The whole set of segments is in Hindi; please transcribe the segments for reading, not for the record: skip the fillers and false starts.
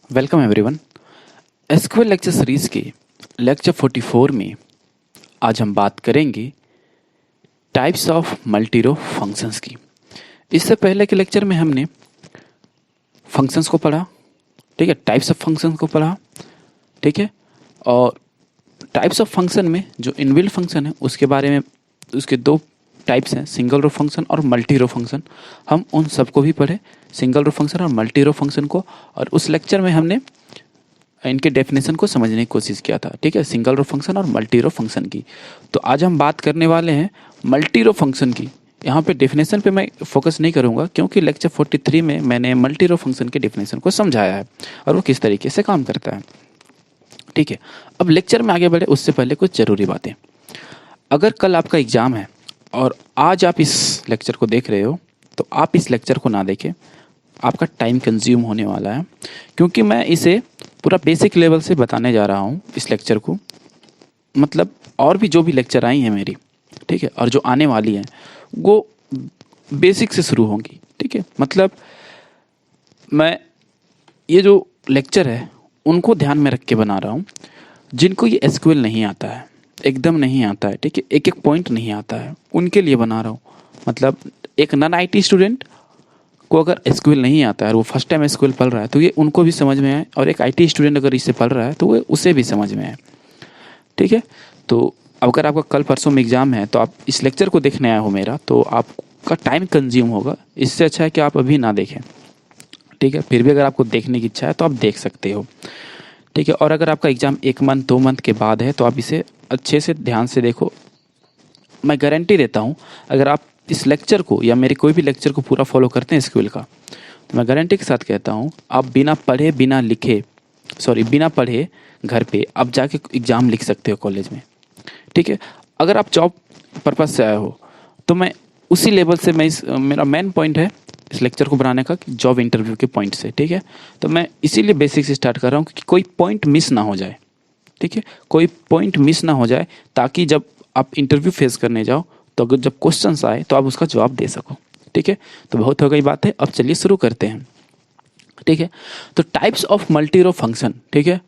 Welcome everyone. SQL lecture series के लेक्चर 44 में आज हम बात करेंगे टाइप्स ऑफ मल्टीरो फंक्शंस की। इससे पहले के लेक्चर में हमने फंक्शंस को पढ़ा, ठीक है, टाइप्स ऑफ फंक्शंस को पढ़ा, ठीक है, और टाइप्स ऑफ फंक्शन में जो इनबिल्ट फंक्शन है उसके बारे में, उसके दो टाइप्स हैं, सिंगल रो फंक्शन और मल्टी रो फंक्शन। हम उन सबको भी पढ़े, सिंगल रो फंक्शन और मल्टी रो फंक्शन को, और उस लेक्चर में हमने इनके डेफिनेशन को समझने की कोशिश किया था, ठीक है, सिंगल रो फंक्शन और मल्टी रो फंक्शन की। तो आज हम बात करने वाले हैं मल्टी रो फंक्शन की। यहाँ पे डेफिनेशन पे मैं फोकस नहीं करूँगा क्योंकि लेक्चर 43 में मैंने मल्टी रो फंक्शन के डेफिनेशन को समझाया है और वो किस तरीके से काम करता है, ठीक है। अब लेक्चर में आगे बढ़े उससे पहले कुछ ज़रूरी बातें। अगर कल आपका एग्ज़ाम है और आज आप इस लेक्चर को देख रहे हो तो आप इस लेक्चर को ना देखें, आपका टाइम कंज्यूम होने वाला है, क्योंकि मैं इसे पूरा बेसिक लेवल से बताने जा रहा हूँ इस लेक्चर को। मतलब और भी जो भी लेक्चर आई हैं मेरी, ठीक है, और जो आने वाली हैं वो बेसिक से शुरू होंगी, ठीक है। मतलब मैं ये जो लेक्चर है उनको ध्यान में रख के बना रहा हूँ जिनको ये एसक्यूएल नहीं आता है, एकदम नहीं आता है, ठीक है, एक एक पॉइंट नहीं आता है, उनके लिए बना रहा हूँ। मतलब एक नॉन आईटी स्टूडेंट को अगर एसक्यूएल नहीं आता है और वो फर्स्ट टाइम एसक्यूएल पढ़ रहा है तो ये उनको भी समझ में आए, और एक आईटी स्टूडेंट अगर इसे पढ़ रहा है तो वो उसे भी समझ में आए, ठीक है। तो अगर आपका कल परसों में एग्ज़ाम है तो आप इस लेक्चर को देखने आए हो मेरा, तो आपका टाइम कंज्यूम होगा। इससे अच्छा है कि आप अभी ना देखें, ठीक है। फिर भी अगर आपको देखने की इच्छा है तो आप देख सकते हो, ठीक है। और अगर आपका एग्ज़ाम 1 मंथ 2 मंथ के बाद है तो आप इसे अच्छे से ध्यान से देखो। मैं गारंटी देता हूँ अगर आप इस लेक्चर को या मेरे कोई भी लेक्चर को पूरा फॉलो करते हैं एसक्यूएल का, तो मैं गारंटी के साथ कहता हूँ आप बिना पढ़े बिना पढ़े घर पे आप जाके एग्ज़ाम लिख सकते हो कॉलेज में, ठीक है। अगर आप जॉब पर्पज़ से आए हो तो मैं उसी लेवल से मेरा मेन पॉइंट है इस लेक्चर को बनाने का कि जॉब इंटरव्यू के पॉइंट से, ठीक है। तो मैं इसीलिए बेसिक से स्टार्ट कर रहा हूँ कि कोई पॉइंट मिस ना हो जाए, ठीक है, कोई पॉइंट मिस ना हो जाए, ताकि जब आप इंटरव्यू फेस करने जाओ तो अगर जब क्वेश्चंस आए तो आप उसका जवाब दे सको, ठीक है। तो बहुत हो गई बात है, अब चलिए शुरू करते हैं, ठीक है। तो types of multi row function, ठीक है।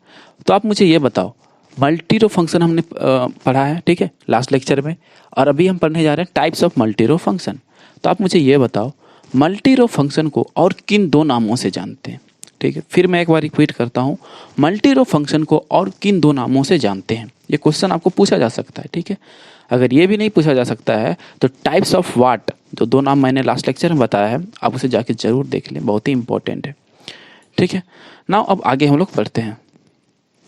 तो आप मुझे ये बताओ, मल्टी रो फंक्शन हमने पढ़ा है, ठीक है, लास्ट लेक्चर में, और अभी हम पढ़ने जा रहे हैं types of multi row function. तो आप मुझे ये बताओ मल्टी रो फंक्शन को और किन दो नामों से जानते हैं, ठीक है। फिर मैं एक बार रिपीट करता हूँ, मल्टी रो फंक्शन को और किन दो नामों से जानते हैं। ये क्वेश्चन आपको पूछा जा सकता है, ठीक है। अगर ये भी नहीं पूछा जा सकता है तो टाइप्स ऑफ व्हाट, जो दो नाम मैंने लास्ट लेक्चर में बताया है, आप उसे जाके जरूर देख लें, बहुत ही इंपॉर्टेंट है, ठीक है ना। अब आगे हम लोग पढ़ते हैं,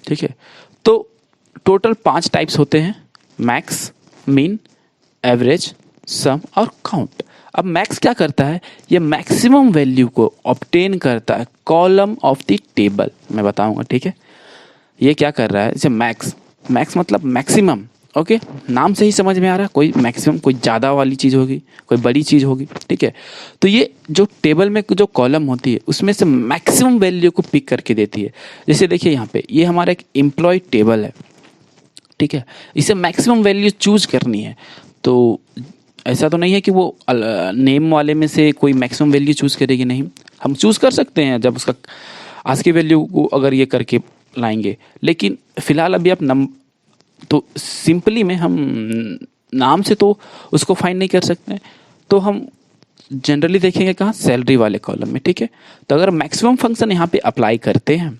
ठीक है। तो टोटल 5 टाइप्स होते हैं, मैक्स, मीन, एवरेज, सम और काउंट। अब मैक्स क्या करता है, ये मैक्सिमम वैल्यू को ऑब्टेन करता है कॉलम ऑफ द टेबल, मैं बताऊंगा, ठीक है। ये क्या कर रहा है, जैसे मैक्स मतलब मैक्सिमम, ओके, नाम से ही समझ में आ रहा है, कोई मैक्सिमम, कोई ज़्यादा वाली चीज़ होगी, कोई बड़ी चीज़ होगी, ठीक है। तो ये जो टेबल में जो कॉलम होती है उसमें से मैक्सिमम वैल्यू को पिक करके देती है। जैसे देखिए यहाँ पे ये हमारा एक एम्प्लॉय टेबल है, ठीक है, इसे मैक्सिमम वैल्यू चूज करनी है। तो ऐसा तो नहीं है कि वो नेम वाले में से कोई मैक्सिमम वैल्यू चूज करेगी, नहीं, हम चूज कर सकते हैं जब उसका आज की वैल्यू को अगर ये करके लाएंगे, लेकिन फिलहाल अभी आप तो सिंपली में हम नाम से तो उसको फाइंड नहीं कर सकते, तो हम जनरली देखेंगे कहाँ, सैलरी वाले कॉलम में, ठीक है। तो अगर मैक्सिमम फंक्शन यहाँ पे अप्लाई करते हैं,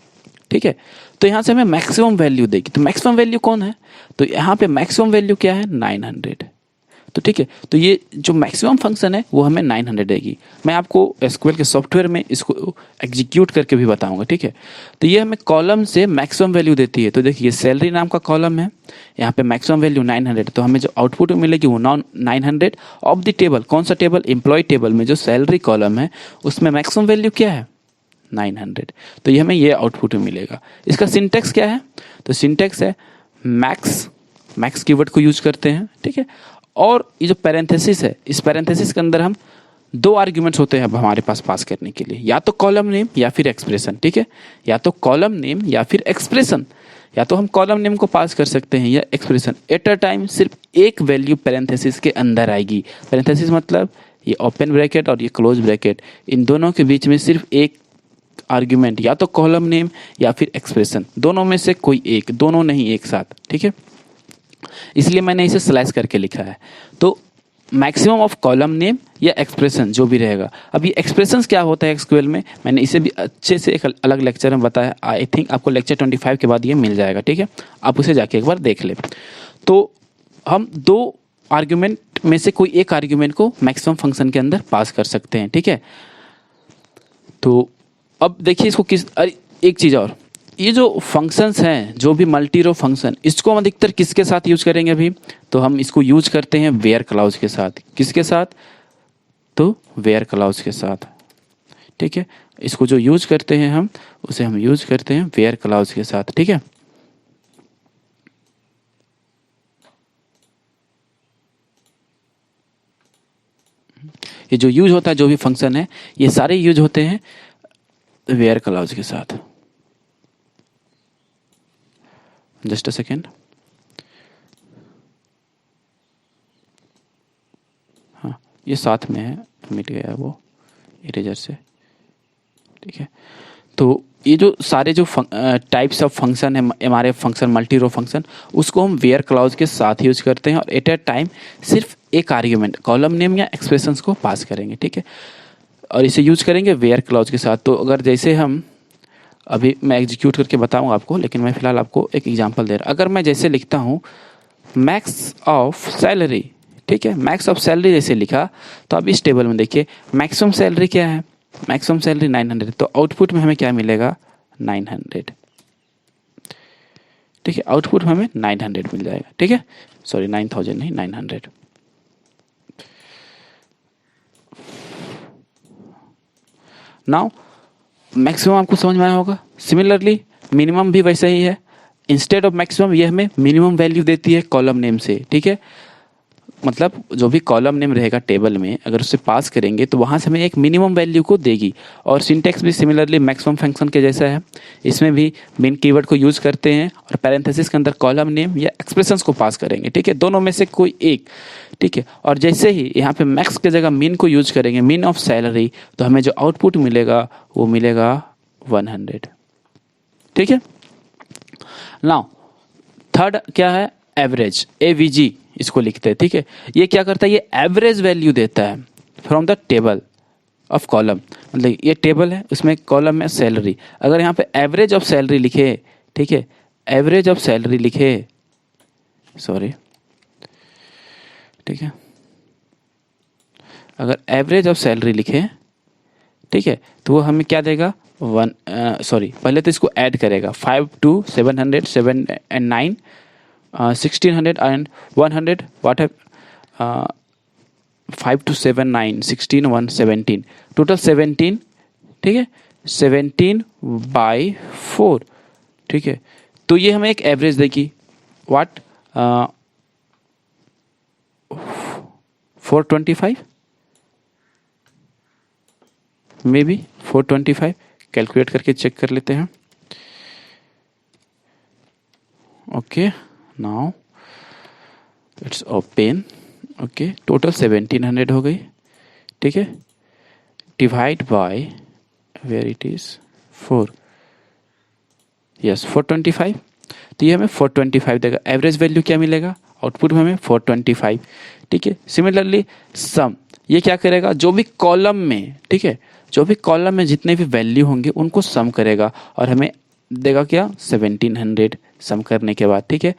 ठीक है, तो यहाँ से हमें मैक्सिमम वैल्यू देगी। तो मैक्सिमम वैल्यू कौन है, तो यहाँ पे मैक्सिमम वैल्यू क्या है, 900, तो ठीक है। तो ये जो मैक्सिमम फंक्शन है वो हमें 900 देगी। मैं आपको एसक्यूएल के सॉफ्टवेयर में इसको एग्जीक्यूट करके भी बताऊंगा, ठीक है। तो ये हमें कॉलम से मैक्सिमम वैल्यू देती है। तो देखिए सैलरी नाम का कॉलम है, यहाँ पे मैक्सिमम वैल्यू 900, तो हमें जो आउटपुट मिलेगी वो 900 ऑफ द टेबल। कौन सा टेबल, एम्प्लॉय टेबल में जो सैलरी कॉलम है उसमें मैक्सिमम वैल्यू क्या है, 900। तो ये हमें ये आउटपुट में मिलेगा। इसका सिंटेक्स क्या है, तो सिंटेक्स है मैक्स कीवर्ड को यूज करते हैं, ठीक है। और ये जो पैरेंथेसिस है, इस पैरेंथेसिस के अंदर हम 2 आर्ग्यूमेंट्स होते हैं अब हमारे पास करने के लिए, या तो कॉलम नेम या फिर एक्सप्रेशन, ठीक है, या तो कॉलम नेम या फिर एक्सप्रेशन। या तो हम कॉलम नेम को पास कर सकते हैं या एक्सप्रेशन। एट अ टाइम सिर्फ एक वैल्यू पैरेंथेसिस के अंदर आएगी। पैरेंथेसिस मतलब ये ओपन ब्रैकेट और ये क्लोज ब्रैकेट, इन दोनों के बीच में सिर्फ एक आर्ग्यूमेंट, या तो कॉलम नेम या फिर एक्सप्रेशन, दोनों में से कोई एक, दोनों नहीं एक साथ, ठीक है। इसलिए मैंने इसे स्लैश करके लिखा है। तो मैक्सिमम ऑफ कॉलम नेम या एक्सप्रेशन जो भी रहेगा। अब ये एक्सप्रेशंस क्या होता है एसक्यूएल में, मैंने इसे भी अच्छे से एक अलग लेक्चर में बताया। आई थिंक आपको लेक्चर 25 के बाद ये मिल जाएगा, ठीक है। आप उसे जाके एक बार देख ले। तो हम दो आर्ग्यूमेंट में से कोई एक आर्ग्यूमेंट को मैक्सिमम फंक्शन के अंदर पास कर सकते हैं, ठीक है। तो अब देखिए इसको किस, अरे एक चीज़ और, ये जो फंक्शंस हैं, जो भी मल्टी रो फंक्शन, इसको हम अधिकतर किसके साथ यूज करेंगे अभी, तो हम इसको यूज करते हैं वेयर क्लाउज के साथ। किसके साथ, तो वेयर क्लाउज के साथ, ठीक है। इसको जो यूज करते हैं हम, उसे हम यूज करते हैं वेयर क्लाउज के साथ, ठीक है। ये जो यूज होता है, जो भी फंक्शन है, ये सारे यूज होते हैं वेयर क्लाउज के साथ। जस्ट अ सेकेंड, हाँ ये साथ में है, मिट गया वो इरेजर से, ठीक है। तो ये जो सारे जो टाइप्स ऑफ फंक्शन है हमारे फंक्शन, मल्टी रो फंक्शन, उसको हम वेयर क्लाउज के साथ यूज करते हैं और एट ए टाइम सिर्फ एक आर्ग्यूमेंट, कॉलम नेम या एक्सप्रेशंस को पास करेंगे, ठीक है। और इसे यूज करेंगे वेयर क्लाउज के साथ। तो अगर जैसे हम, अभी मैं एग्जीक्यूट करके बताऊंगा आपको, लेकिन मैं फिलहाल आपको एक एग्जांपल दे रहा हूं। अगर मैं जैसे लिखता हूं मैक्स ऑफ सैलरी, ठीक है, मैक्स ऑफ सैलरी जैसे लिखा, तो अब इस टेबल में देखिए मैक्सिमम सैलरी क्या है, मैक्सिमम सैलरी 900, तो आउटपुट में हमें क्या मिलेगा, 900, ठीक है। आउटपुट में हमें 900 मिल जाएगा, ठीक है। सॉरी 9000 नहीं, 900। नाउ मैक्सिमम आपको समझ में आया होगा। सिमिलरली मिनिमम भी वैसा ही है। इंस्टेड ऑफ मैक्सिमम ये हमें मिनिमम वैल्यू देती है कॉलम नेम से, ठीक है। मतलब जो भी कॉलम नेम रहेगा टेबल में, अगर उसे पास करेंगे तो वहाँ से हमें एक मिनिमम वैल्यू को देगी। और सिंटेक्स भी सिमिलरली मैक्सिमम फंक्शन के जैसा है। इसमें भी मेन कीवर्ड को यूज़ करते हैं और पैरेंथेसिस के अंदर कॉलम नेम या एक्सप्रेशंस को पास करेंगे, ठीक है, दोनों में से कोई एक, ठीक है। और जैसे ही यहाँ पे मैक्स की जगह मीन को यूज करेंगे, मीन ऑफ सैलरी, तो हमें जो आउटपुट मिलेगा वो मिलेगा 100, ठीक है। नाउ थर्ड क्या है, एवरेज, एवीजी इसको लिखते हैं, ठीक है। ये क्या करता है, ये एवरेज वैल्यू देता है from the table of column. मतलब ये टेबल है, उसमें कॉलम में सैलरी, अगर यहाँ पे एवरेज ऑफ सैलरी लिखे, ठीक है, एवरेज ऑफ सैलरी लिखे, सॉरी, ठीक है, अगर एवरेज ऑफ सैलरी लिखे, ठीक है, तो वो हमें क्या देगा, पहले तो इसको ऐड करेगा, 5 to 700, 7 and 9, 1600 and 100, what have 5 to 7, 9, 16, 1, 17, total 17, ठीक है, 17/4, ठीक है। तो ये हमें एक एवरेज देगी, व्हाट, 425, मे बी 425, कैलकुलेट करके चेक कर लेते हैं। Okay, now it's open, okay, total 1700 हो गई, ठीक है, divide by where it is 4, yes 425, तो ये हमें 425 देगा। एवरेज वैल्यू क्या मिलेगा, आउटपुट में हमें 425, ठीक है। सिमिलरली सम, ये क्या करेगा, जो भी कॉलम में, ठीक है, जो भी कॉलम में जितने भी वैल्यू होंगे उनको सम करेगा और हमें देगा क्या, 1700 सम करने के बाद, ठीक है।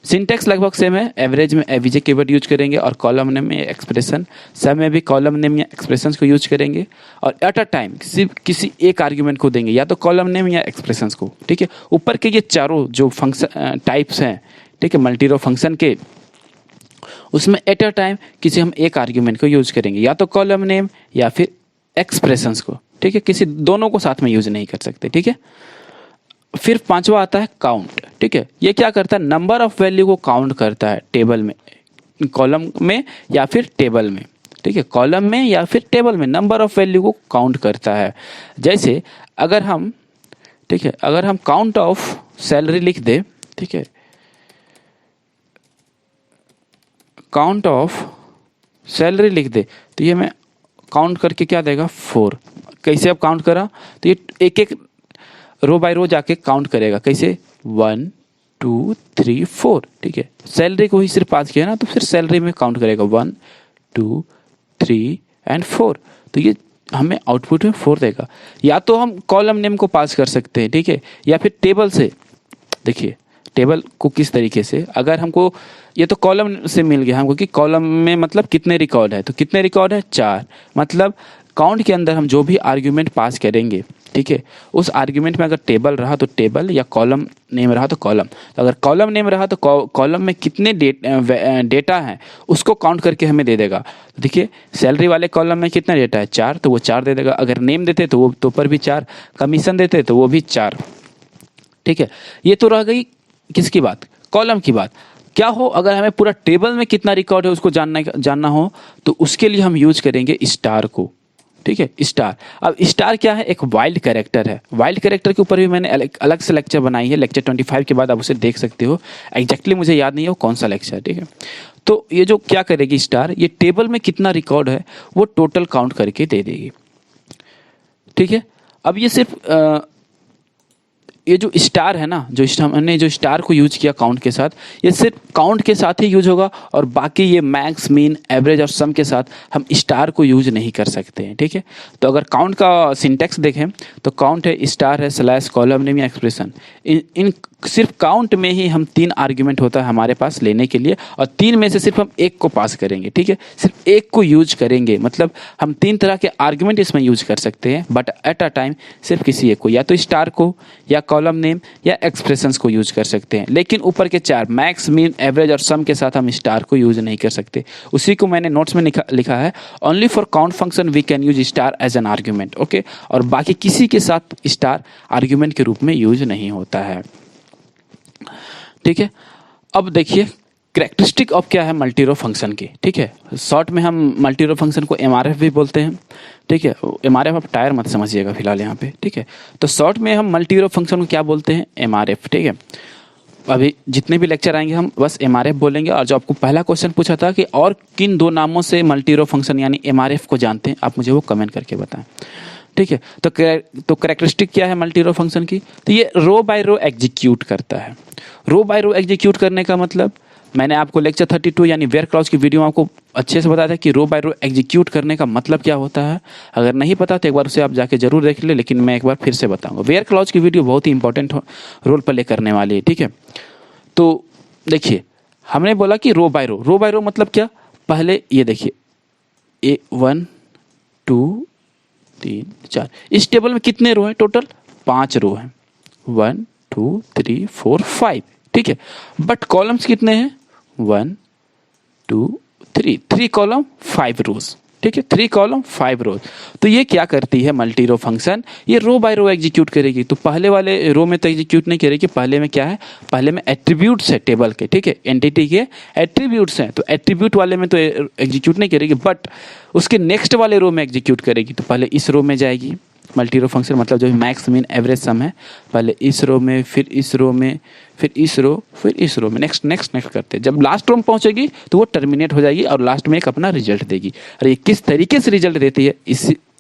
सिंटेक्स लगभग सेम है, एवरेज में एवीजे कीवर्ड यूज करेंगे और कॉलम नेम में एक्सप्रेशन, सम में भी कॉलम नेम या एक्सप्रेशंस को यूज करेंगे और एट अ टाइम किसी एक आर्ग्यूमेंट को देंगे, या तो कॉलम नेम या एक्सप्रेशंस को, ठीक है। ऊपर के ये चारों जो फंक्शन टाइप्स हैं, ठीक है, मल्टी रो फंक्शन के, उसमें एट अ टाइम किसी हम एक आर्ग्यूमेंट को यूज करेंगे, या तो कॉलम नेम या फिर एक्सप्रेशंस को, ठीक है, किसी दोनों को साथ में यूज नहीं कर सकते, ठीक है। फिर पांचवा आता है काउंट, ठीक है। ये क्या करता है, नंबर ऑफ वैल्यू को काउंट करता है टेबल में, कॉलम में या फिर टेबल में, ठीक है, कॉलम में या फिर टेबल में नंबर ऑफ वैल्यू को काउंट करता है। जैसे अगर हम, ठीक है, अगर हम काउंट ऑफ सैलरी लिख दे, ठीक है, काउंट ऑफ सैलरी लिख दे, तो ये हमें काउंट करके क्या देगा, 4, कैसे अब काउंट करा, तो ये एक एक रो बाय रो जाके काउंट करेगा। कैसे, 1 2 3 4, ठीक है। सैलरी को ही सिर्फ पास किया ना, तो फिर सैलरी में काउंट करेगा 1 2 3 एंड 4। तो ये हमें आउटपुट में 4 देगा। या तो हम कॉलम नेम को पास कर सकते हैं, ठीक है, या फिर टेबल से। देखिए टेबल को किस तरीके से, अगर हमको ये तो कॉलम से मिल गया हमको कि कॉलम में मतलब कितने रिकॉर्ड है, तो कितने रिकॉर्ड है 4। मतलब काउंट के अंदर हम जो भी आर्ग्यूमेंट पास करेंगे, ठीक है, उस आर्ग्यूमेंट में अगर टेबल रहा तो टेबल, या कॉलम नेम रहा तो कॉलम। तो अगर कॉलम नेम रहा तो कॉलम में कितने डेटा हैं उसको काउंट करके हमें दे देगा। देखिए सैलरी वाले कॉलम में कितना डेटा है 4, तो वो 4 दे देगा। अगर नेम देते तो वो तो पर भी 4, कमीशन देते तो वो भी 4, ठीक है। ये तो रह गई किसकी बात, कॉलम की बात। क्या हो अगर हमें पूरा टेबल में कितना रिकॉर्ड है उसको जानना हो, तो उसके लिए हम यूज करेंगे स्टार को, ठीक है, स्टार। अब स्टार क्या है, एक वाइल्ड कैरेक्टर है। वाइल्ड कैरेक्टर के ऊपर भी मैंने अलग से लेक्चर बनाई है, लेक्चर 25 के बाद आप उसे देख सकते हो। एग्जैक्टली मुझे याद नहीं है वो कौन सा लेक्चर है, ठीक है। तो ये जो क्या करेगी स्टार, ये टेबल में कितना रिकॉर्ड है वो टोटल काउंट करके दे देगी, ठीक है। अब ये सिर्फ ये जो स्टार है ना, जो हमने जो स्टार को यूज किया काउंट के साथ, ये सिर्फ काउंट के साथ ही यूज होगा, और बाकी ये मैक्स, मीन, एवरेज और सम के साथ हम स्टार को यूज नहीं कर सकते हैं, ठीक है। तो अगर काउंट का सिंटेक्स देखें तो काउंट है, स्टार है, स्लैश, कॉलम नेम या एक्सप्रेशन। इन सिर्फ काउंट में ही हम 3 आर्ग्यूमेंट होता है हमारे पास लेने के लिए, और 3 में से सिर्फ हम एक को पास करेंगे, ठीक है। सिर्फ एक को यूज करेंगे, मतलब हम 3 तरह के आर्ग्यूमेंट इसमें यूज कर सकते हैं, बट एट अ टाइम सिर्फ किसी एक को, या तो स्टार को, या कॉलम नेम, या एक्सप्रेशंस को यूज कर सकते हैं। लेकिन ऊपर के 4 मैक्स, मीन, एवरेज और सम के साथ हम स्टार को यूज नहीं कर सकते। उसी को मैंने नोट्स में लिखा है, only for count function we can use star as an argument, okay. और बाकी किसी के साथ स्टार आर्ग्यूमेंट के रूप में यूज नहीं होता है, ठीक है। अब देखिए कैरेक्टरिस्टिक ऑफ क्या है मल्टी रो फंक्शन की, ठीक है। शॉर्ट में हम मल्टी रो फंक्शन को एमआरएफ भी बोलते हैं, ठीक है। एमआरएफ आप टायर मत समझिएगा फिलहाल यहाँ पे, ठीक है। तो शॉर्ट में हम मल्टी रो फंक्शन को क्या बोलते हैं, एमआरएफ, ठीक है। अभी जितने भी लेक्चर आएंगे हम बस एमआरएफ बोलेंगे। और जो आपको पहला क्वेश्चन पूछा था कि और किन 2 नामों से मल्टी रो फंक्शन यानी एमआरएफ को जानते हैं, आप मुझे वो कमेंट करके बताएं, ठीक है। तो कैरेक्टरिस्टिक क्या है मल्टी रो फंक्शन की, तो ये रो बाय रो एग्जीक्यूट करता है। रो बाय रो एग्जीक्यूट करने का मतलब, मैंने आपको लेक्चर 32 यानी वेयर क्लॉज की वीडियो में आपको अच्छे से बताया था कि रो बाय रो एग्जीक्यूट करने का मतलब क्या होता है। अगर नहीं पता तो एक बार उसे आप जाके जरूर देख ले, लेकिन मैं एक बार फिर से बताऊंगा। वेयर क्लॉज की वीडियो बहुत ही इंपॉर्टेंट रोल प्ले करने वाली है, ठीक है। तो देखिए हमने बोला कि रो बाय रो मतलब क्या, पहले ये देखिए 1 2 3 4, इस टेबल में कितने रो हैं, टोटल 5 रो हैं, 1 2 3 4 5, ठीक है। बट कॉलम्स कितने हैं, 1 2 3 कॉलम 5 रोज, ठीक है, 3 कॉलम 5 रोज। तो ये क्या करती है मल्टी रो फंक्शन, ये रो बाय रो एग्जीक्यूट करेगी। तो पहले वाले रो में तो एग्जीक्यूट नहीं करेगी, पहले में क्या है, पहले में एट्रीब्यूट्स है टेबल के, ठीक है, एंटिटी के एट्रीब्यूट्स हैं, तो एट्रीब्यूट वाले में तो एग्जीक्यूट नहीं करेगी, बट उसके नेक्स्ट वाले रो में एग्जीक्यूट करेगी। तो पहले इस रो में जाएगी, मल्टी रो फंक्शन मतलब जो मैक्स, मीन, एवरेज, सम है, पहले इस रो में, फिर इस रो में, फिर इस रो, फिर इस रो में, नेक्स्ट करते हैं। जब लास्ट रो में पहुंचेगी तो वो टर्मिनेट हो जाएगी और लास्ट में एक अपना रिजल्ट देगी। और ये किस तरीके से रिजल्ट देती है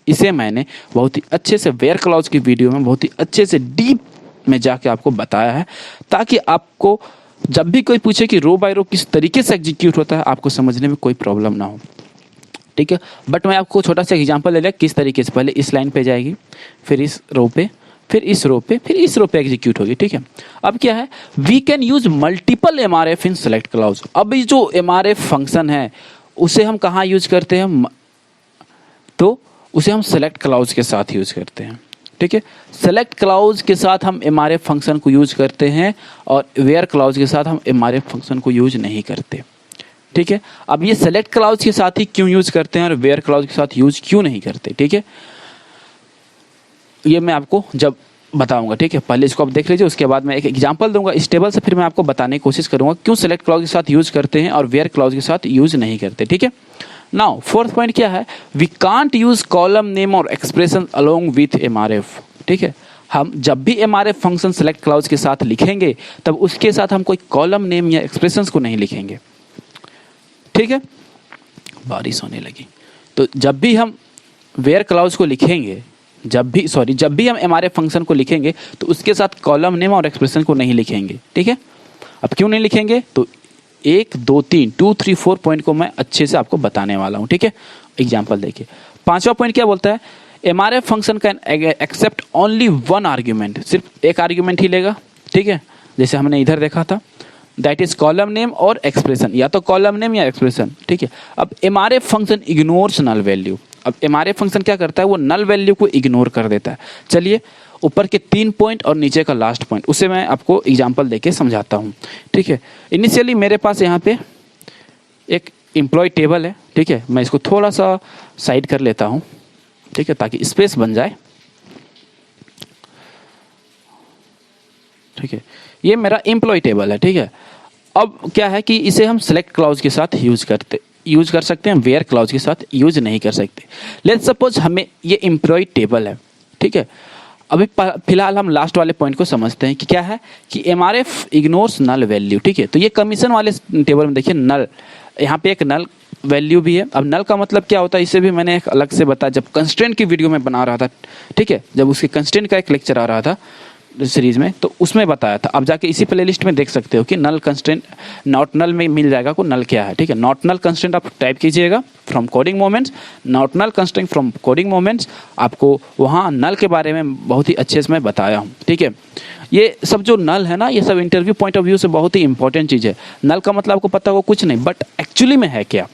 इसे मैंने बहुत ही अच्छे से वेयर क्लॉज की वीडियो में बहुत ही अच्छे से डीप में जाके आपको बताया है, ताकि आपको जब भी कोई पूछे कि रो बाय रो किस तरीके से एग्जीक्यूट होता है, आपको समझने में कोई प्रॉब्लम ना हो, ठीक है। बट मैं आपको छोटा सा एग्जांपल ले लिया किस तरीके से, पहले इस लाइन पे जाएगी, फिर इस रो पे, फिर इस रो पे, फिर इस रो पे एग्जीक्यूट होगी, ठीक है। अब क्या है, we can use multiple MRF in select clause. अब ये जो एमआरएफ फंक्शन है उसे हम कहाँ यूज करते हैं, तो उसे हम सेलेक्ट क्लाउज के साथ यूज करते हैं, ठीक है। सेलेक्ट क्लाउज के साथ हम एमआरएफ फंक्शन को यूज करते हैं, और वेयर क्लाउज के साथ हम एमआरएफ फंक्शन को यूज नहीं करते, ठीक है। अब ये सेलेक्ट क्लाउज के साथ ही क्यों यूज करते हैं और वेयर क्लाउज के साथ यूज क्यों नहीं करते, ठीक है, ये मैं आपको जब बताऊंगा, ठीक है। पहले इसको आप देख लीजिए, उसके बाद मैं एक एग्जांपल दूंगा इस टेबल से, फिर मैं आपको बताने की कोशिश करूंगा क्यों सेलेक्ट क्लाउज के साथ यूज करते हैं और वेयर क्लाउज के साथ यूज नहीं करते, ठीक है। नाउ फोर्थ पॉइंट क्या है, we can't use column name और एक्सप्रेशन अलोंग विथ एमआरएफ, ठीक है। हम जब भी एमआरएफ फंक्शन सेलेक्ट क्लाउज के साथ लिखेंगे तब उसके साथ हम कोई कॉलम नेम या एक्सप्रेशंस को नहीं लिखेंगे, ठीक है। बारिश होने लगी, तो जब भी हम वेयर क्लाउज को लिखेंगे जब भी हम एमआरएफ फंक्शन को लिखेंगे तो उसके साथ कॉलम नेम और एक्सप्रेशन को नहीं लिखेंगे, ठीक है। अब क्यों नहीं लिखेंगे, तो 1 2 3 2 3 4 पॉइंट को मैं अच्छे से आपको बताने वाला हूँ, ठीक है। एग्जाम्पल देखिए, 5वां पॉइंट क्या बोलता है, MRF function can accept only one argument, सिर्फ एक आर्ग्यूमेंट ही लेगा, ठीक है। जैसे हमने इधर देखा था, दैट इज कॉलम नेम और एक्सप्रेशन, या तो कॉलम नेम या एक्सप्रेशन, ठीक है। अब MRF function ignores null value. अब एमआरएफ फंक्शन क्या करता है, वो नल वैल्यू को इग्नोर कर देता है। चलिए ऊपर के 3 पॉइंट और नीचे का लास्ट पॉइंट, उसे मैं आपको एग्जांपल देके समझाता हूँ, ठीक है। इनिशियली मेरे पास यहाँ पे एक एम्प्लॉय टेबल है, ठीक है। मैं इसको थोड़ा सा साइड कर लेता हूँ, ठीक है, ताकि स्पेस बन जाए, ठीक है। ये मेरा एम्प्लॉय टेबल है, ठीक है। अब क्या है कि इसे हम सेलेक्ट क्लॉज के साथ यूज कर सकते हैं, वेयर क्लॉज के साथ यूज नहीं कर सकते। लेट्स सपोज हमें ये एम्प्लॉय टेबल है, ठीक है। अभी फिलहाल हम लास्ट वाले पॉइंट को समझते हैं कि क्या है कि एमआरएफ इग्नोर्स नल वैल्यू, ठीक है। तो ये कमीशन वाले टेबल में देखिए नल, यहाँ पे एक नल वैल्यू भी है। अब नल का मतलब क्या होता है, इसे भी मैंने एक अलग से बताया जब कंस्ट्रेंट की वीडियो में बना रहा था, ठीक है। जब उसके कंस्ट्रेंट का एक लेक्चर आ रहा था सीरीज में, तो उसमें बताया था। आप जाके इसी प्लेलिस्ट में देख सकते हो कि नल कंस्ट्रेंट, नॉट नल में मिल जाएगा को नल क्या है, ठीक है। नॉट नल कंस्ट्रेंट आप टाइप कीजिएगा from coding moments, not null constraint from coding moments, आपको वहाँ नल के बारे में बहुत ही अच्छे से मैं बताया हूँ, ठीक है। ये सब जो नल है ना, ये सब इंटरव्यू पॉइंट ऑफ व्यू से बहुत ही इंपॉर्टेंट चीज़ है। नल का मतलब आपको पता होगा कुछ नहीं, बट एक्चुअली में है क्या,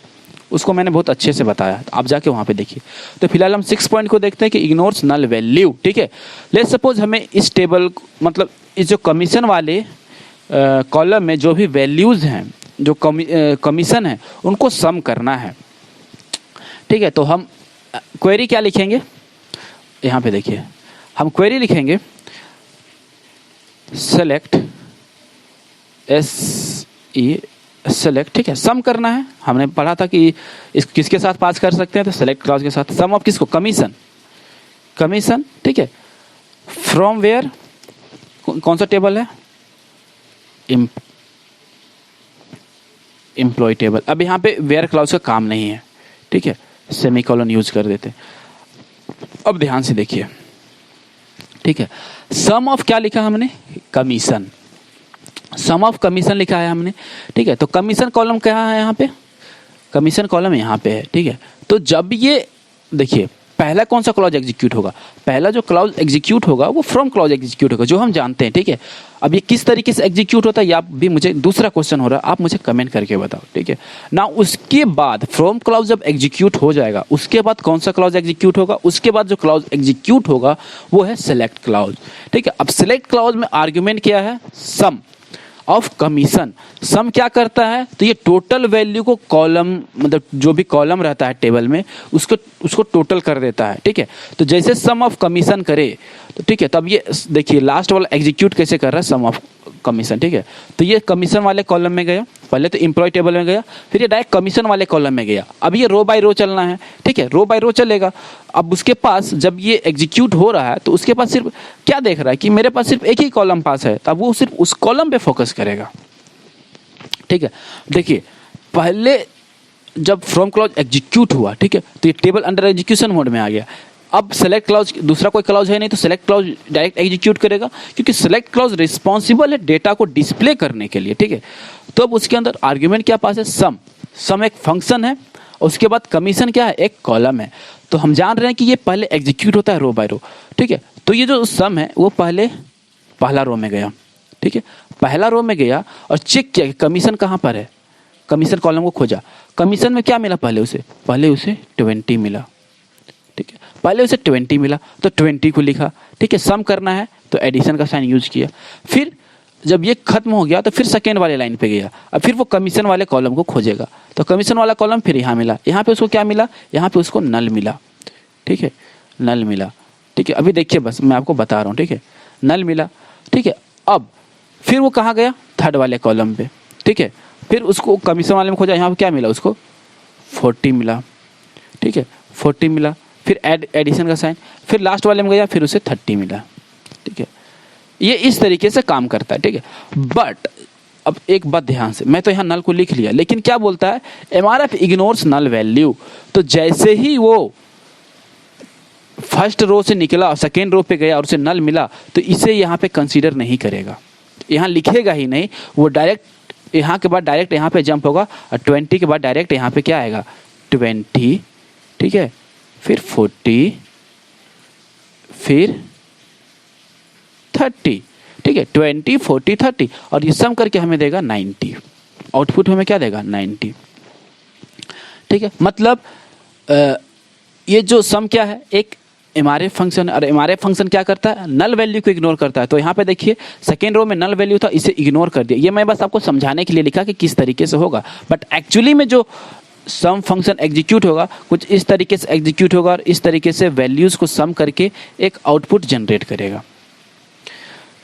उसको मैंने बहुत अच्छे से बताया, आप जाके वहाँ पे देखिए। तो फिलहाल हम 6 पॉइंट को देखते हैं कि इग्नोर्स नल वैल्यू, ठीक है। लेट्स सपोज हमें इस टेबल, मतलब इस जो कमीशन वाले कॉलम में जो भी वैल्यूज़ हैं, जो कमीशन है, उनको सम करना है, ठीक है। तो हम क्वेरी क्या लिखेंगे, यहाँ पे देखिए, हम क्वेरी लिखेंगे सेलेक्ट सेलेक्ट, ठीक है। सम करना है, हमने पढ़ा था कि इस किसके साथ पास कर सकते हैं, तो सेलेक्ट क्लॉज के साथ। सम ऑफ किसको, कमीशन, ठीक है। फ्रॉम वेयर, कौन सा टेबल है, एम्प्लॉय टेबल। अब यहाँ पे वेयर क्लॉज का काम नहीं है, ठीक है, सेमीकोलन यूज कर देते। अब ध्यान से देखिए, ठीक है। सम ऑफ क्या लिखा हमने, कमीशन, सम ऑफ कमीशन लिखा है हमने, ठीक है। तो कमीशन कॉलम कहाँ है, यहाँ पे कमीशन कॉलम यहाँ पे है, ठीक है। तो जब ये देखिए, पहला कौन सा क्लॉज एग्जीक्यूट होगा, पहला जो क्लॉज एग्जीक्यूट होगा वो फ्रॉम क्लॉज एग्जीक्यूट होगा, जो हम जानते हैं, ठीक है। अब ये किस तरीके से एग्जीक्यूट होता है, या भी मुझे दूसरा क्वेश्चन हो रहा है, आप मुझे कमेंट करके बताओ, ठीक है ना। उसके बाद फ्रॉम क्लॉज जब एग्जीक्यूट हो जाएगा, उसके बाद कौन सा क्लॉज एग्जीक्यूट होगा, उसके बाद जो क्लॉज एग्जीक्यूट होगा वो है सेलेक्ट क्लॉज, ठीक है। अब सेलेक्ट क्लॉज में आर्ग्यूमेंट क्या है, सम ऑफ कमीशन। सम क्या करता है, तो ये टोटल वैल्यू को कॉलम, मतलब जो भी कॉलम रहता है टेबल में, उसको टोटल कर देता है, ठीक है। तो जैसे सम ऑफ कमीशन करे, तो ठीक है, तब ये देखिए लास्ट वाला एग्जीक्यूट कैसे कर रहा है, सम ऑफ कमीशन, ठीक है। तो ये कमीशन वाले कॉलम में गया, पहले तो एम्प्लॉय टेबल में गया, फिर ये डायरेक्ट कमीशन वाले कॉलम में गया। अब ये रो बाय रो चलना है, ठीक है, रो बाय रो चलेगा। अब उसके पास जब ये एग्जीक्यूट हो रहा है, तो उसके पास सिर्फ क्या देख रहा है कि मेरे पास सिर्फ एक ही कॉलम पास है, तब वो सिर्फ उस कॉलम पे फोकस करेगा, ठीक है। देखिए पहले जब फ्रॉम क्लॉज एग्जीक्यूट हुआ, ठीक है, तो ये टेबल अंडर एग्जीक्यूशन मोड में आ गया। अब सेलेक्ट क्लॉज, दूसरा कोई क्लॉज है नहीं, तो सेलेक्ट क्लॉज डायरेक्ट एग्जीक्यूट करेगा, क्योंकि सेलेक्ट क्लॉज रिस्पॉन्सिबल है डेटा को डिस्प्ले करने के लिए, ठीक है। तो अब उसके अंदर आर्ग्यूमेंट क्या पास है, सम एक फंक्शन है, उसके बाद कमीशन क्या है, एक कॉलम है। तो हम जान रहे हैं कि ये पहले एग्जीक्यूट होता है रो बाय रो, ठीक है। तो ये जो सम है वो पहला रो में गया, ठीक है, पहला रो में गया और चेक किया कि कमीशन कहाँ पर है, कमीशन कॉलम को खोजा। कमीशन में क्या मिला, पहले उसे 20 मिला, ठीक है, पहले उसे 20 मिला, तो 20 को लिखा, ठीक है। सम करना है तो एडिशन का साइन यूज किया। फिर जब ये खत्म हो गया तो फिर सेकेंड वाले लाइन पे गया, अब फिर वो कमीशन वाले कॉलम को खोजेगा। तो कमीशन वाला कॉलम फिर यहाँ मिला, यहाँ पे उसको क्या मिला, यहाँ पे उसको नल मिला, ठीक है, नल मिला, ठीक है। अभी देखिए बस मैं आपको बता रहा हूँ, ठीक है, नल मिला, ठीक है। अब फिर वो कहाँ गया, थर्ड वाले कॉलम पे, ठीक है। फिर उसको कमीशन वाले में खोजा, यहाँ पे क्या मिला उसको 40 मिला, ठीक है, 40 मिला। फिर एडिशन का साइन, फिर लास्ट वाले में गया, फिर उसे 30 मिला, ठीक है। ये इस तरीके से काम करता है, ठीक है। बट अब एक बात ध्यान से, मैं तो यहाँ नल को लिख लिया, लेकिन क्या बोलता है, एमआरएफ इग्नोर्स नल वैल्यू। तो जैसे ही वो फर्स्ट रो से निकला और सेकेंड रो पे गया और उसे नल मिला, तो इसे यहाँ पे कंसीडर नहीं करेगा, यहाँ लिखेगा ही नहीं, वो डायरेक्ट यहाँ के बाद डायरेक्ट यहाँ पे जंप होगा और 20 के बाद डायरेक्ट यहाँ पे क्या आएगा 20, ठीक है, फिर 40, फिर 30, ठीक है, 20, 40, 30 और ये सम करके हमें देगा 90, आउटपुट हमें क्या देगा 90, ठीक है। मतलब ये जो सम क्या है, एक एमआरएफ फंक्शन, और एमआरएफ फंक्शन क्या करता है, नल वैल्यू को इग्नोर करता है। तो यहाँ पे देखिए सेकेंड रो में नल वैल्यू था, इसे इग्नोर कर दिया। ये मैं बस आपको समझाने के लिए लिखा कि किस तरीके से होगा, बट एक्चुअली में जो सम फंक्शन एग्जीक्यूट होगा कुछ इस तरीके से एग्जीक्यूट होगा और इस तरीके से वैल्यूज को सम करके एक आउटपुट जनरेट करेगा,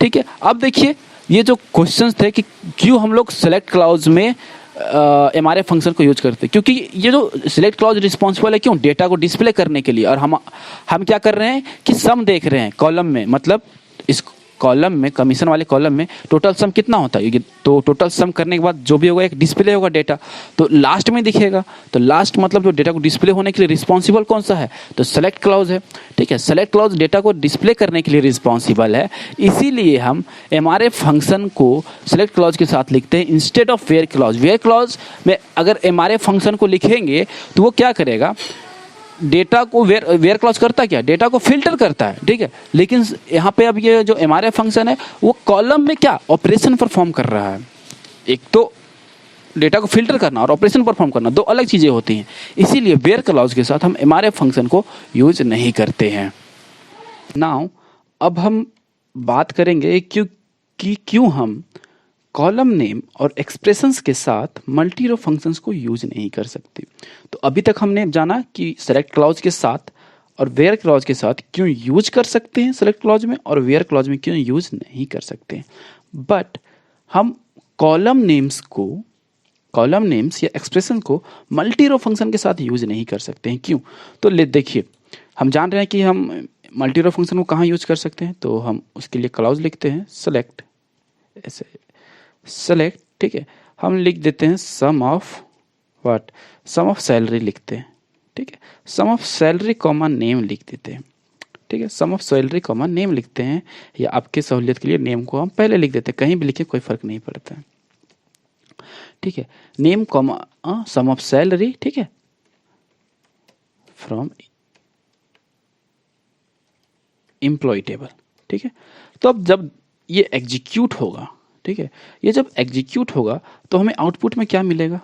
ठीक है। अब देखिए ये जो क्वेश्चंस थे कि क्यों हम लोग सेलेक्ट क्लॉज में एमआरएफ फंक्शन को यूज करते हैं, क्योंकि ये जो सिलेक्ट क्लॉज रिस्पॉन्सिबल है क्यों, डेटा को डिस्प्ले करने के लिए। और हम क्या कर रहे हैं कि सम देख रहे हैं कॉलम में, मतलब इस कॉलम में, कमीशन वाले कॉलम में टोटल सम कितना होता है, तो टोटल सम करने के बाद जो भी होगा एक डिस्प्ले होगा डेटा, तो लास्ट में दिखेगा। तो लास्ट मतलब जो डेटा को डिस्प्ले होने के लिए रिस्पॉन्सिबल कौन सा है, तो सेलेक्ट क्लॉज है, ठीक है। सेलेक्ट क्लॉज डेटा को डिस्प्ले करने के लिए रिस्पॉन्सिबल है, इसीलिए हम एमआरएफ फंक्शन को सेलेक्ट क्लॉज के साथ लिखते हैं instead of where clause. Where clause में अगर एमआरएफ फंक्शन को लिखेंगे तो वो क्या करेगा, डेटा को वेयर क्लॉज करता क्या, डेटा को फिल्टर करता है, ठीक है। लेकिन यहाँ पे अब ये जो एमआरएफ फंक्शन है वो कॉलम में क्या ऑपरेशन परफॉर्म कर रहा है। एक तो डेटा को फिल्टर करना और ऑपरेशन परफॉर्म करना दो अलग चीजें होती हैं, इसीलिए वेयर क्लॉज के साथ हम एमआरएफ फंक्शन को यूज नहीं करते हैं। नाउ अब हम बात करेंगे क्यों हम कॉलम नेम और एक्सप्रेशंस के साथ मल्टी रो फंक्शंस को यूज नहीं कर सकते। तो अभी तक हमने जाना कि सेलेक्ट क्लॉज के साथ और वेयर क्लॉज के साथ क्यों यूज कर सकते हैं सेलेक्ट क्लॉज में, और वेयर क्लॉज में क्यों यूज नहीं कर सकते हैं। बट हम कॉलम नेम्स या एक्सप्रेशन को मल्टी रो फंक्शन के साथ यूज नहीं कर सकते हैं। क्यों, तो देखिए हम जान रहे हैं कि हम मल्टी रो फंक्शन को कहाँ यूज कर सकते हैं, तो हम उसके लिए क्लॉज लिखते हैं सेलेक्ट, ऐसे सेलेक्ट, ठीक है। हम लिख देते हैं सम ऑफ सैलरी लिखते हैं, ठीक है। सम ऑफ सैलरी कॉमा नेम लिख देते हैं, ठीक है। सम ऑफ सैलरी कॉमा नेम लिखते हैं, या आपके सहूलियत के लिए नेम को हम पहले लिख देते हैं, कहीं भी लिखे कोई फर्क नहीं पड़ता है, ठीक है। Name comma sum of salary, ठीक है, फ्रॉम एम्प्लॉय टेबल, ठीक है। तो अब जब ये एग्जीक्यूट होगा, ठीक है, ये जब एग्जीक्यूट होगा तो हमें आउटपुट में क्या मिलेगा,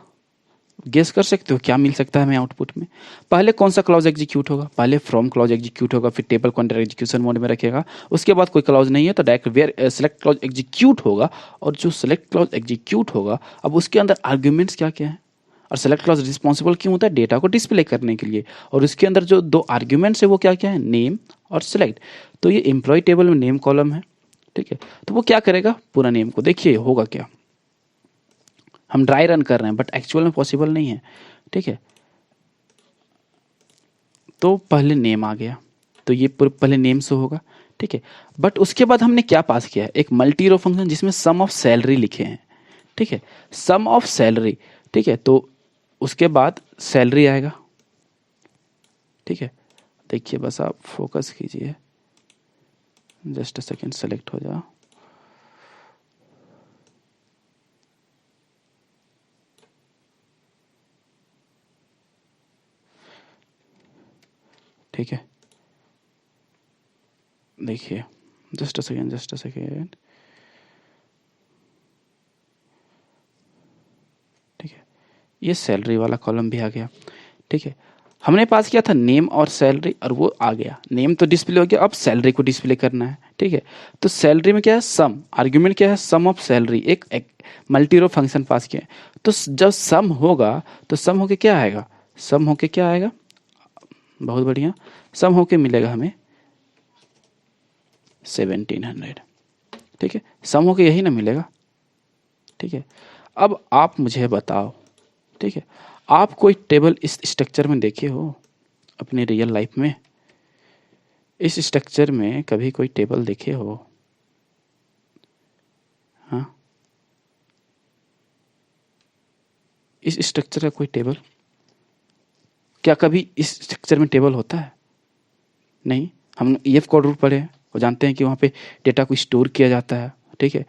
गेस कर सकते हो क्या मिल सकता है हमें आउटपुट में। पहले कौन सा क्लॉज एग्जीक्यूट होगा, पहले फ्रॉम क्लॉज एग्जीक्यूट होगा, फिर टेबल को अंडर एग्जीक्यूशन मोड में रखेगा, उसके बाद कोई क्लॉज नहीं है तो direct where select clause execute होगा। और जो सेलेक्ट क्लॉज एग्जीक्यूट होगा अब उसके अंदर आर्ग्यूमेंट्स क्या क्या है, और सेलेक्ट क्लॉज रिस्पॉन्सिबल क्यों होता है, डेटा को डिस्प्ले करने के लिए, और उसके अंदर जो दो आर्ग्यूमेंट्स है वो क्या क्या है, नेम और सेलेक्ट। तो ये एम्प्लॉय टेबल में नेम कॉलम है, ठीक है। तो वो क्या करेगा, पूरा नेम को, देखिए होगा क्या, हम ड्राई रन कर रहे हैं बट एक्चुअल में पॉसिबल नहीं है, ठीक है। तो पहले नेम आ गया, तो ये पहले नेम से होगा, ठीक है। बट उसके बाद हमने क्या पास किया है, एक मल्टी रो फंक्शन जिसमें सम ऑफ सैलरी लिखे हैं, ठीक है, सम ऑफ सैलरी, ठीक है। तो उसके बाद सैलरी आएगा, ठीक है। देखिए बस आप फोकस कीजिए, जस्ट अ सेकेंड, सेलेक्ट हो जाओ, ठीक है। देखिए जस्ट अ सेकेंड, ठीक है, ये सैलरी वाला कॉलम भी आ गया, ठीक है। हमने पास किया था नेम और सैलरी और वो आ गया, नेम तो डिस्प्ले हो गया, अब सैलरी को डिस्प्ले करना है, ठीक है। तो सैलरी में क्या है, सम, आर्ग्यूमेंट क्या है, सम ऑफ सैलरी, एक मल्टी रो फंक्शन पास किया। तो जब सम होगा तो सम होके क्या आएगा, सम होके क्या आएगा, बहुत बढ़िया, सम होके मिलेगा हमें 1700, ठीक है। सम होके यही ना मिलेगा, ठीक है। अब आप मुझे बताओ, ठीक है, आप कोई टेबल इस स्ट्रक्चर में देखे हो अपने रियल लाइफ में, इस स्ट्रक्चर में कभी कोई टेबल देखे हो, हाँ, इस स्ट्रक्चर का कोई टेबल, क्या कभी इस स्ट्रक्चर में टेबल होता है, नहीं, हम EF कोड रूल पढ़े हैं, वो जानते हैं कि वहाँ पे डेटा को स्टोर किया जाता है, ठीक है,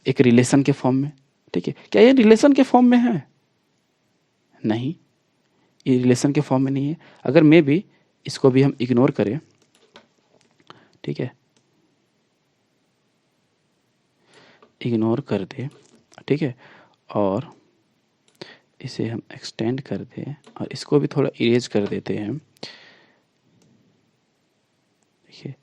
एक रिलेशन के फॉर्म में, ठीक है। क्या ये रिलेशन के फॉर्म में है? नहीं, ये रिलेशन के फॉर्म में नहीं है। अगर मे भी इसको भी हम इग्नोर करें, ठीक है, इग्नोर कर दे, ठीक है, और इसे हम एक्सटेंड कर दें और इसको भी थोड़ा इरेज कर देते हैं, देखिए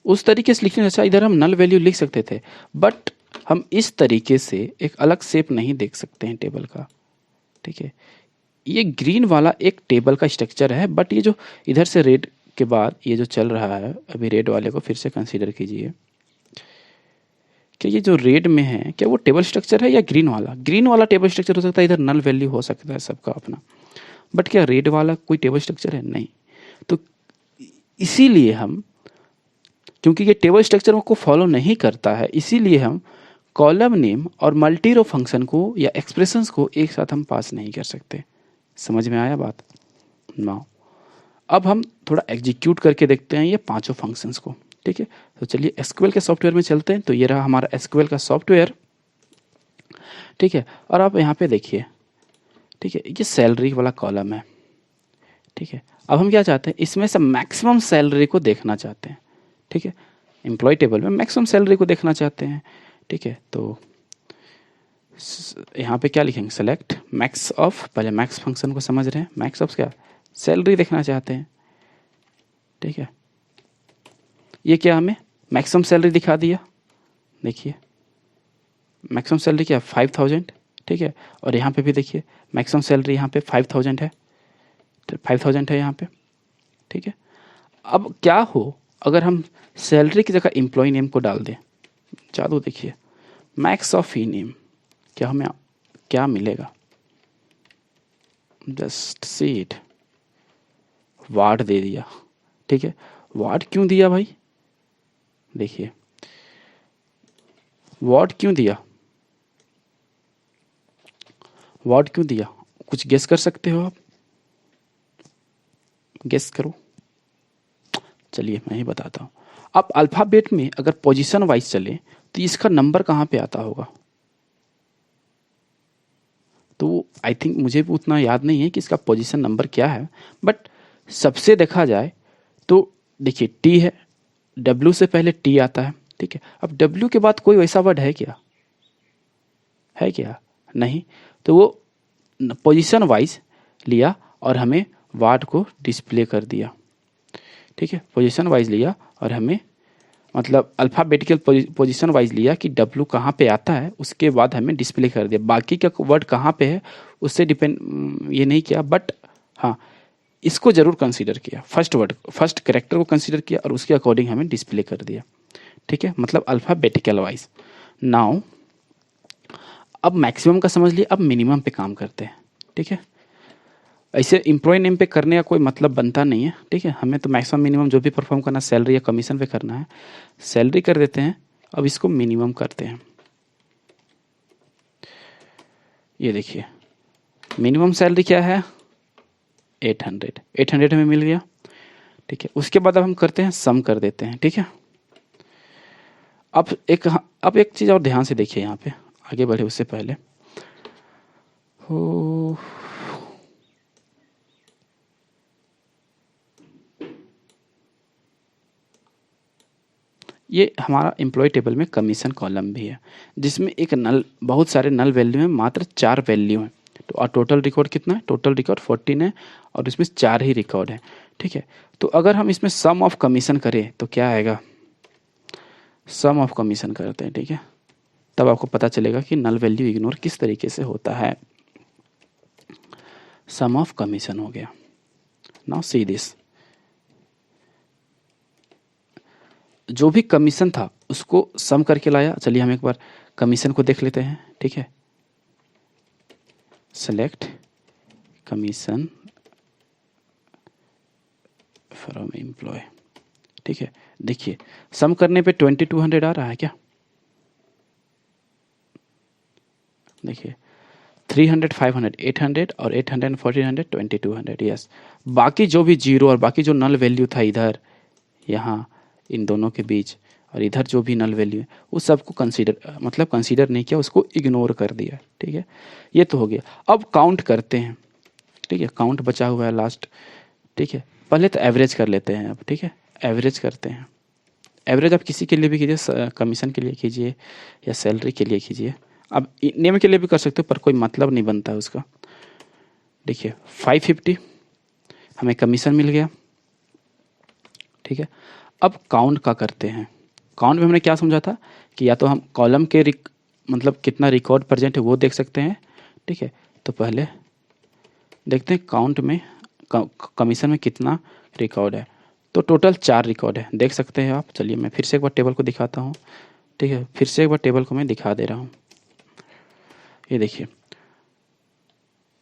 उस तरीके से लिखने अच्छा इधर हम नल वैल्यू लिख सकते थे, बट हम इस तरीके से एक अलग शेप नहीं देख सकते हैं टेबल का, ठीक है। ये ग्रीन वाला एक टेबल का स्ट्रक्चर है, बट ये जो इधर से रेड के बाद ये जो चल रहा है, अभी रेड वाले को फिर से कंसीडर कीजिए कि ये जो रेड में है क्या वो टेबल स्ट्रक्चर है या ग्रीन वाला? ग्रीन वाला टेबल स्ट्रक्चर हो सकता है, इधर नल वैल्यू हो सकता है सबका अपना, बट क्या रेड वाला कोई टेबल स्ट्रक्चर है? नहीं। तो इसीलिए हम, क्योंकि ये टेबल स्ट्रक्चर को फॉलो नहीं करता है, इसीलिए हम कॉलम नेम और मल्टी रो फंक्शन को या एक्सप्रेशंस को एक साथ हम पास नहीं कर सकते। समझ में आया बात? नाउ अब हम थोड़ा एग्जीक्यूट करके देखते हैं ये पांचों फंक्शंस को, ठीक है। तो चलिए एसक्यूएल के सॉफ्टवेयर में चलते हैं। तो ये रहा हमारा एसक्यूएल का सॉफ्टवेयर, ठीक है। और आप यहाँ पे देखिए, ठीक है, ये सैलरी वाला कॉलम है, ठीक है। अब हम क्या चाहते हैं, इसमें से मैक्सिमम सैलरी को देखना चाहते हैं, ठीक है। एम्प्लॉय टेबल में मैक्सिमम सैलरी को देखना चाहते हैं, ठीक है। तो यहाँ पे क्या लिखेंगे, सेलेक्ट मैक्स ऑफ, पहले मैक्स फंक्शन को समझ रहे हैं, मैक्स ऑफ क्या, सैलरी देखना चाहते हैं, ठीक है। ये क्या हमें मैक्सिमम सैलरी दिखा दिया, देखिए मैक्सिमम सैलरी क्या 5000, ठीक है। और यहाँ पे भी देखिए मैक्सिमम सैलरी यहाँ पे 5000 है, 5000 है यहाँ पे, ठीक है। अब क्या हो अगर हम सैलरी की जगह एम्प्लॉय नेम को डाल दें, जादू देखिए, मैक्स ऑफ ई नेम, क्या हमें क्या मिलेगा, जस्ट सी इट, वार्ड दे दिया, ठीक है। वार्ड क्यों दिया भाई, देखिए वार्ड क्यों दिया, वार्ड क्यों दिया, कुछ गेस कर सकते हो आप, गेस करो। चलिए मैं ही बताता हूँ। आप अल्फ़ाबेट में अगर पोजीशन वाइज चले तो इसका नंबर कहाँ पे आता होगा, तो आई थिंक मुझे भी उतना याद नहीं है कि इसका पोजीशन नंबर क्या है, बट सबसे देखा जाए तो देखिए टी है, डब्ल्यू से पहले टी आता है, ठीक है। अब डब्ल्यू के बाद कोई वैसा वर्ड है क्या, है क्या, नहीं। तो वो पोजीशन वाइज लिया और हमें वर्ड को डिस्प्ले कर दिया, ठीक है। पोजीशन वाइज लिया और हमें मतलब अल्फ़ाबेटिकल पोजीशन वाइज लिया कि डब्ल्यू कहाँ पे आता है, उसके बाद हमें डिस्प्ले कर दिया। बाकी का वर्ड कहाँ पे है उससे डिपेंड ये नहीं किया, बट हाँ इसको जरूर कंसीडर किया, फर्स्ट वर्ड फर्स्ट कैरेक्टर को कंसीडर किया और उसके अकॉर्डिंग हमें डिस्प्ले कर दिया, ठीक है, मतलब अल्फ़ाबेटिकल वाइज। नाउ अब मैक्सिमम का समझ लिए, अब मिनिमम पे काम करते हैं, ठीक है। ऐसे एम्प्लॉय नेम पे करने का कोई मतलब बनता नहीं है, ठीक है। हमें तो मैक्सिमम मिनिमम जो भी परफॉर्म करना सैलरी या कमीशन पे करना है, सैलरी कर देते हैं। अब इसको मिनिमम करते हैं, ये देखिए मिनिमम सैलरी क्या है 800, 800 हमें मिल गया, ठीक है। उसके बाद अब हम करते हैं सम कर देते हैं, ठीक है। अब एक चीज़ और ध्यान से देखिए, यहाँ पे आगे बढ़े उससे पहले हो, ये हमारा एम्प्लॉय टेबल में कमीशन कॉलम भी है, जिसमें एक नल, बहुत सारे नल वैल्यू हैं, मात्र 4 वैल्यू हैं। तो और टोटल रिकॉर्ड कितना है, टोटल रिकॉर्ड 14 है और इसमें 4 ही रिकॉर्ड है, ठीक है। तो अगर हम इसमें सम ऑफ कमीशन करें तो क्या आएगा, सम ऑफ कमीशन करते हैं, ठीक है। तब आपको पता चलेगा कि नल वैल्यू इग्नोर किस तरीके से होता है। सम ऑफ कमीशन हो गया। नाउ सी दिस, जो भी कमीशन था उसको सम करके लाया। चलिए हम एक बार कमीशन को देख लेते हैं, ठीक है। सेलेक्ट कमीशन फ्रॉम एम्प्लॉय, ठीक है। देखिए सम करने पे 2200 आ रहा है क्या, देखिए 300, 500, 800 और 800, 1400, 2200। यस, बाकी जो भी जीरो और बाकी जो नल वैल्यू था इधर, यहाँ इन दोनों के बीच, और इधर जो भी नल वैल्यू है उस सबको कंसीडर नहीं किया, उसको इग्नोर कर दिया। ठीक है, ये तो हो गया। अब काउंट करते हैं। ठीक है, काउंट बचा हुआ है लास्ट। ठीक है, पहले तो एवरेज कर लेते हैं अब। ठीक है, एवरेज करते हैं। एवरेज आप किसी के लिए भी कीजिए, कमीशन के लिए कीजिए या सैलरी के लिए कीजिए, अब नेम के लिए भी कर सकते हो, पर कोई मतलब नहीं बनता है उसका। देखिए 550 हमें कमीशन मिल गया। ठीक है, अब काउंट का करते हैं। काउंट में हमने क्या समझा था कि या तो हम कॉलम के मतलब कितना रिकॉर्ड प्रेजेंट है वो देख सकते हैं। ठीक है, तो पहले देखते हैं काउंट में कमीशन में कितना रिकॉर्ड है। तो टोटल 4 रिकॉर्ड है, देख सकते हैं आप। चलिए मैं फिर से एक बार टेबल को दिखाता हूँ। ठीक है, फिर से एक बार टेबल को मैं दिखा दे रहा हूँ। ये देखिए,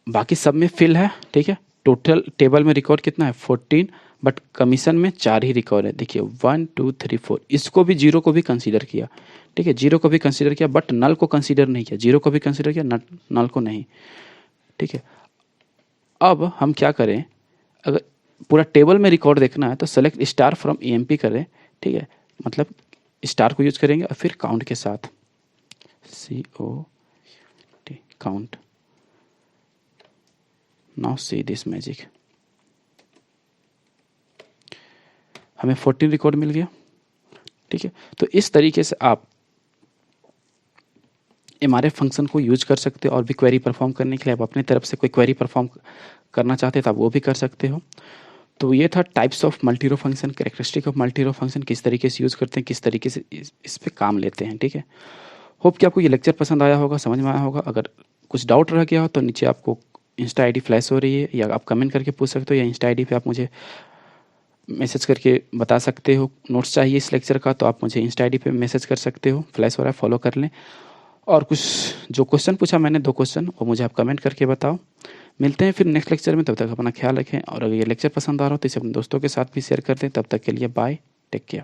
बाकी सब में फिल है। ठीक है, टोटल टेबल में रिकॉर्ड कितना है 14, बट कमीशन में 4 ही रिकॉर्ड है। देखिए 1 2 3 4, इसको भी जीरो को भी कंसीडर किया। ठीक है, जीरो को भी कंसीडर किया, बट नल को कंसीडर नहीं किया। जीरो को भी कंसीडर किया, नल को नहीं। ठीक है, अब हम क्या करें, अगर पूरा टेबल में रिकॉर्ड देखना है तो सेलेक्ट स्टार फ्रॉम ईएमपी करें। ठीक है, मतलब स्टार को यूज करेंगे और फिर काउंट के साथ COUNT count. Now see this magic, हमें 14 रिकॉर्ड मिल गया। ठीक है, तो इस तरीके से आप MRF फंक्शन को यूज कर सकते हो। और भी क्वेरी परफॉर्म करने के लिए आप अपनी तरफ से कोई क्वेरी परफॉर्म करना चाहते हैं तो आप वो भी कर सकते हो। तो ये था types of multi row function, characteristic of multi row function, किस तरीके से यूज़ करते हैं, किस तरीके से इस पे काम लेते हैं। ठीक है, होप कि आपको ये लेक्चर पसंद आया होगा, समझ में आया होगा। अगर कुछ डाउट रह गया हो तो नीचे आपको इंस्टा आईडी फ्लैश हो रही है, या आप कमेंट करके पूछ सकते हो, या इंस्टा आईडी पे आप मुझे मैसेज करके बता सकते हो। नोट्स चाहिए इस लेक्चर का तो आप मुझे इंस्टा आईडी पे मैसेज कर सकते हो, फ्लैश हो रहा है, फॉलो कर लें। और कुछ जो क्वेश्चन पूछा मैंने 2 क्वेश्चन, वो मुझे आप कमेंट करके बताओ। मिलते हैं फिर नेक्स्ट लेक्चर में, तब तक अपना ख्याल रखें। और अगर ये लेक्चर पसंद आ रहा हो तो इसे अपने दोस्तों के साथ भी शेयर कर दें। तब तक के लिए बाय, टेक केयर।